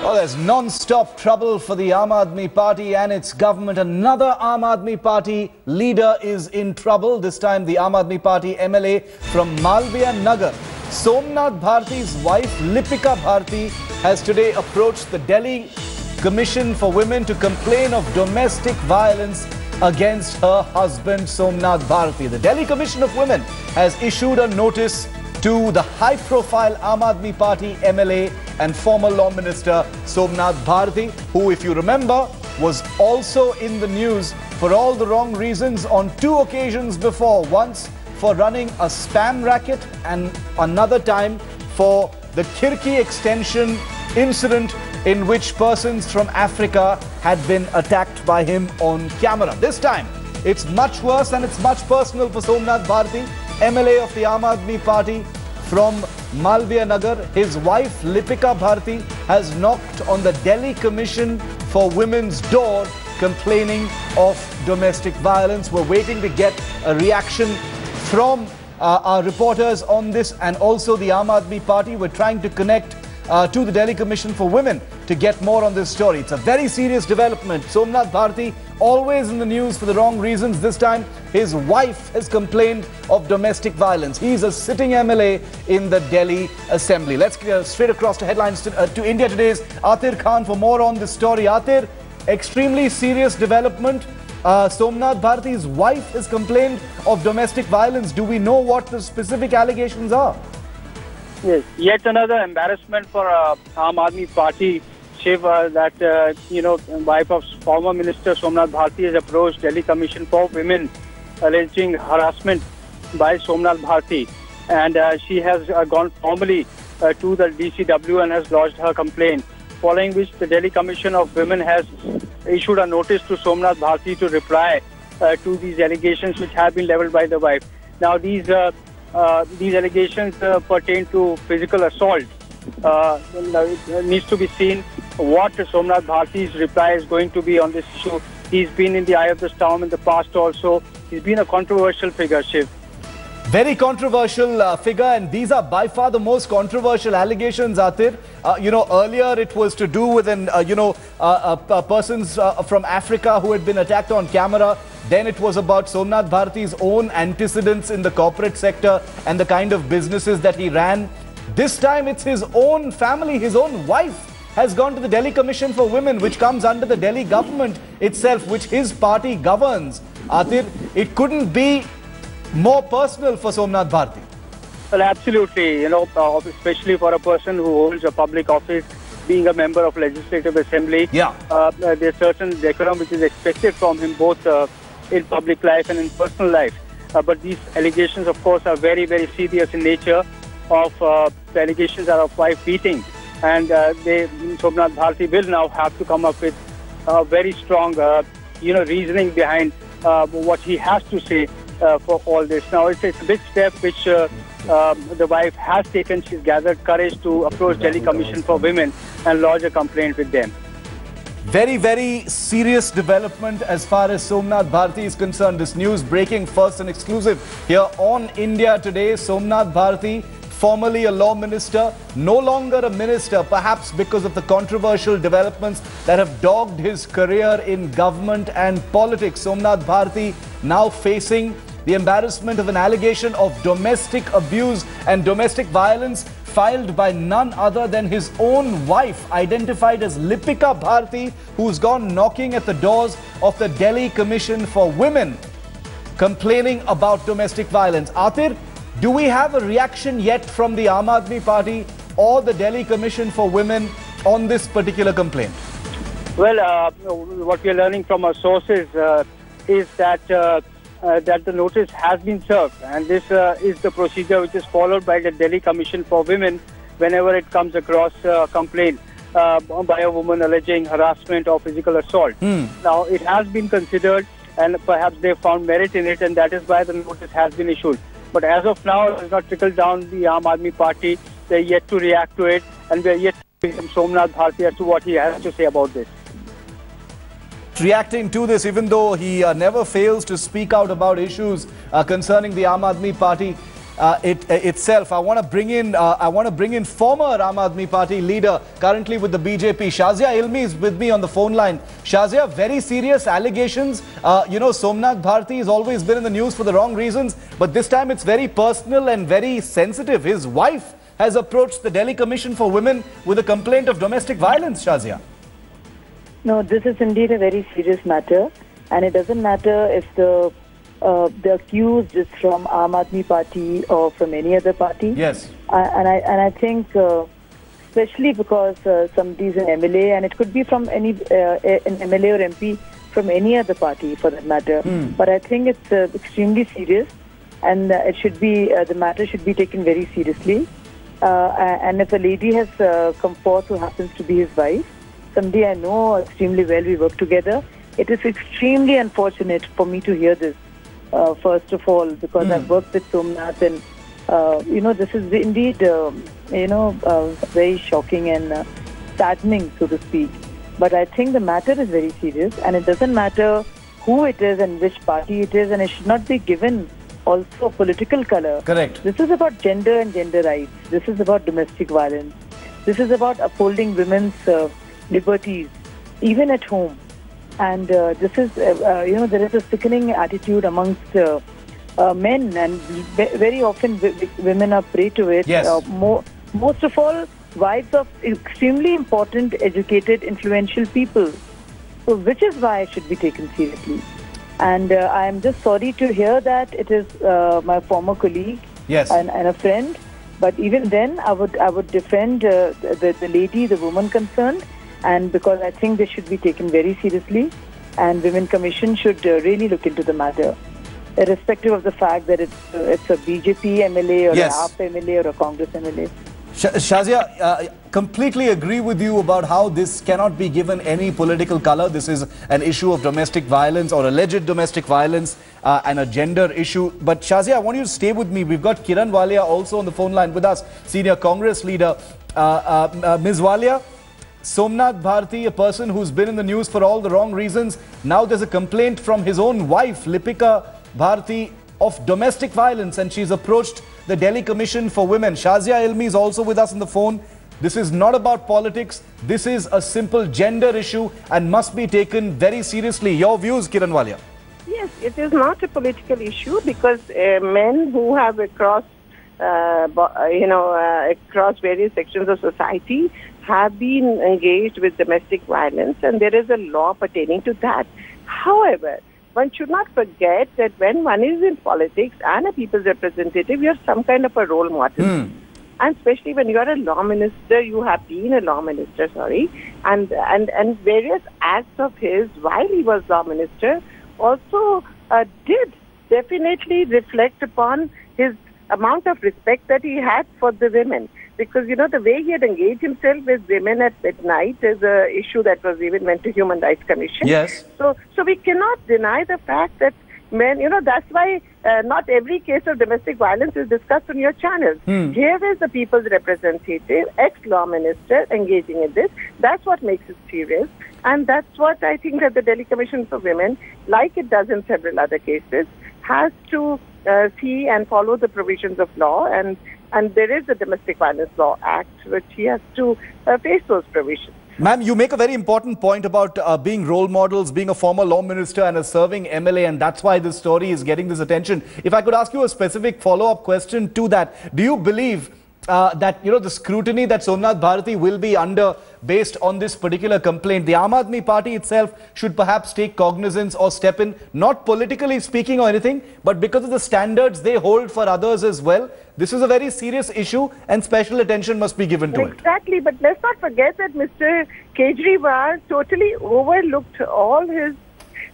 Well, there's non-stop trouble for the Aam Aadmi Party and its government. Another Aam Aadmi Party leader is in trouble. This time the Aam Aadmi Party MLA from Malviya Nagar, Somnath Bharti's wife Lipika Bharti, has today approached the Delhi Commission for Women to complain of domestic violence against her husband Somnath Bharti. The Delhi Commission of Women has issued a notice to the high-profile Aam Aadmi Party MLA and former Law Minister Somnath Bharti, who, if you remember, was also in the news for all the wrong reasons on two occasions before. Once for running a spam racket and another time for the Khirki extension incident in which persons from Africa had been attacked by him on camera. This time, it's much worse and it's much personal for Somnath Bharti, MLA of the Aam Aadmi Party from Malviya Nagar. His wife Lipika Bharti has knocked on the Delhi Commission for Women's door complaining of domestic violence. We're waiting to get a reaction from our reporters on this and also the Aam Aadmi Party. We're trying to connect to the Delhi Commission for Women to get more on this story. It's a very serious development. Somnath Bharti always in the news for the wrong reasons. This time his wife has complained of domestic violence. He's a sitting MLA in the Delhi Assembly. Let's get straight across to headlines to India Today's Atir Khan for more on this story. Atir, extremely serious development. Somnath Bharti's wife has complained of domestic violence. Do we know what the specific allegations are? Yes, yet another embarrassment for Aam Aadmi Party. Shiv, wife of former Minister Somnath Bharti has approached Delhi Commission for Women alleging harassment by Somnath Bharti, and she has gone formally to the DCW and has lodged her complaint, following which the Delhi Commission of Women has issued a notice to Somnath Bharti to reply to these allegations which have been levelled by the wife. Now these allegations pertain to physical assault. It needs to be seen what Somnath Bharti's reply is going to be on this issue. He's been in the eye of the storm in the past also. He's been a controversial figure, Shiv. Very controversial figure, and these are by far the most controversial allegations, Atir. Earlier it was to do with persons from Africa who had been attacked on camera. Then it was about Somnath Bharti's own antecedents in the corporate sector and the kind of businesses that he ran. This time it's his own family, his own wife has gone to the Delhi Commission for Women, which comes under the Delhi government itself, which his party governs. Atir, it couldn't be more personal for Somnath Bharti. Well, absolutely. Especially for a person who holds a public office, being a member of Legislative Assembly. Yeah. There's certain decorum which is expected from him, both in public life and in personal life. But these allegations, of course, are very, very serious in nature. The allegations are of wife beating, and Somnath Bharti will now have to come up with very strong, reasoning behind what he has to say for all this. Now, it's a big step which the wife has taken. She's gathered courage to approach Delhi Commission for Women and lodge a complaint with them. Very, very serious development as far as Somnath Bharti is concerned. This news breaking first and exclusive here on India Today. Somnath Bharti, formerly a law minister, no longer a minister, perhaps because of the controversial developments that have dogged his career in government and politics. Somnath Bharti now facing the embarrassment of an allegation of domestic abuse and domestic violence filed by none other than his own wife, identified as Lipika Bharti, who's gone knocking at the doors of the Delhi Commission for Women, complaining about domestic violence. Atir, do we have a reaction yet from the Aam Aadmi Party or the Delhi Commission for Women on this particular complaint? Well, what we are learning from our sources is that the notice has been served, and this is the procedure which is followed by the Delhi Commission for Women whenever it comes across a complaint by a woman alleging harassment or physical assault. Now, it has been considered, and perhaps they found merit in it, and that is why the notice has been issued. But as of now, it has not trickled down the Aam Aadmi Party. They are yet to react to it, and we are yet to hear from Somnath Bharti as to what he has to say about this. Reacting to this, even though he never fails to speak out about issues concerning the Aam Aadmi Party, itself. I want to bring in former Aam Aadmi Party leader, currently with the BJP. Shazia Ilmi is with me on the phone line. Shazia, very serious allegations. Somnath Bharti has always been in the news for the wrong reasons, but this time it's very personal and very sensitive. His wife has approached the Delhi Commission for Women with a complaint of domestic violence, Shazia. No, this is indeed a very serious matter, and it doesn't matter if the accused is from Aam Aadmi Party or from any other party. Yes. And I think, especially because somebody is an MLA, and it could be from any an MLA or MP from any other party for that matter. But I think it's extremely serious, and it should be the matter should be taken very seriously. And if a lady has come forth who happens to be his wife, somebody I know extremely well, we work together, it is extremely unfortunate for me to hear this. First of all, because I've worked with Somnath, and this is indeed very shocking and saddening, so to speak. But I think the matter is very serious, and it doesn't matter who it is and which party it is, and it should not be given also political color. Correct. This is about gender and gender rights. This is about domestic violence. This is about upholding women's liberties, even at home. And this is, there is a sickening attitude amongst men, and very often women are prey to it. Yes. Most of all, wives of extremely important, educated, influential people. So, which is why it should be taken seriously. And I am just sorry to hear that it is my former colleague, yes, and a friend. But even then, I would defend the lady, the woman concerned. And because I think they should be taken very seriously, and Women Commission should really look into the matter, irrespective of the fact that it's a BJP MLA or yes, an AAP MLA or a Congress MLA. Shazia, completely agree with you about how this cannot be given any political color. This is an issue of domestic violence or alleged domestic violence and a gender issue. But Shazia, I want you to stay with me. We've got Kiran Walia also on the phone line with us, senior Congress leader. Ms. Walia, Somnath Bharti, a person who's been in the news for all the wrong reasons. Now there's a complaint from his own wife, Lipika Bharti, of domestic violence, and she's approached the Delhi Commission for Women. Shazia Ilmi is also with us on the phone. This is not about politics. This is a simple gender issue and must be taken very seriously. Your views, Kiran Walia? Yes, it is not a political issue because men who have across various sections of society have been engaged with domestic violence, and there is a law pertaining to that. However, one should not forget that when one is in politics and a people's representative, you are some kind of a role model. And especially when you are a law minister, you have been a law minister, and various acts of his while he was law minister also did definitely reflect upon his amount of respect that he had for the women. Because, the way he had engaged himself with women at midnight is an issue that was even went to Human Rights Commission. Yes. So we cannot deny the fact that men, that's why not every case of domestic violence is discussed on your channels. Here is the people's representative, ex-law minister engaging in this. That's what makes it serious. And that's what I think that the Delhi Commission for Women, like it does in several other cases, has to see and follow the provisions of law, and there is the Domestic Violence Law Act, which he has to face those provisions. Ma'am, you make a very important point about being role models, being a former law minister and a serving MLA, and that's why this story is getting this attention. If I could ask you a specific follow-up question to that, do you believe that, the scrutiny that Somnath Bharti will be under based on this particular complaint, the Aam Aadmi Party itself should perhaps take cognizance or step in, not politically speaking or anything, but because of the standards they hold for others as well? This is a very serious issue and special attention must be given to it. Exactly, but let's not forget that Mr. Kejriwal totally overlooked all his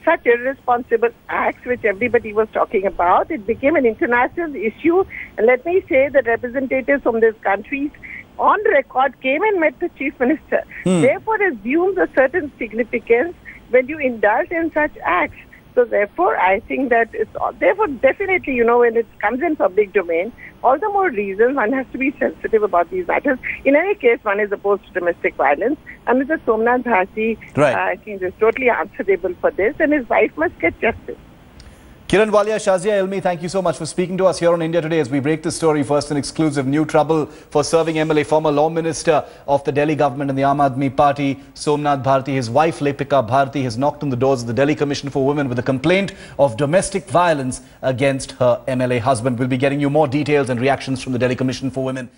such irresponsible acts which everybody was talking about. It became an international issue, and let me say that representatives from these countries on record came and met the Chief Minister. Therefore, assumes a certain significance when you indulge in such acts. So therefore, I think that definitely, when it comes in public domain, all the more reason one has to be sensitive about these matters. In any case, one is opposed to domestic violence, and Mr. Somnath Bharti, I think, is totally answerable for this, and his wife must get justice. Kiran Walia, Shazia Ilmi, thank you so much for speaking to us here on India Today as we break this story. First, an exclusive new trouble for serving MLA, former Law Minister of the Delhi government and the Aam Aadmi Party, Somnath Bharti. His wife, Lepika Bharti, has knocked on the doors of the Delhi Commission for Women with a complaint of domestic violence against her MLA husband. We'll be getting you more details and reactions from the Delhi Commission for Women.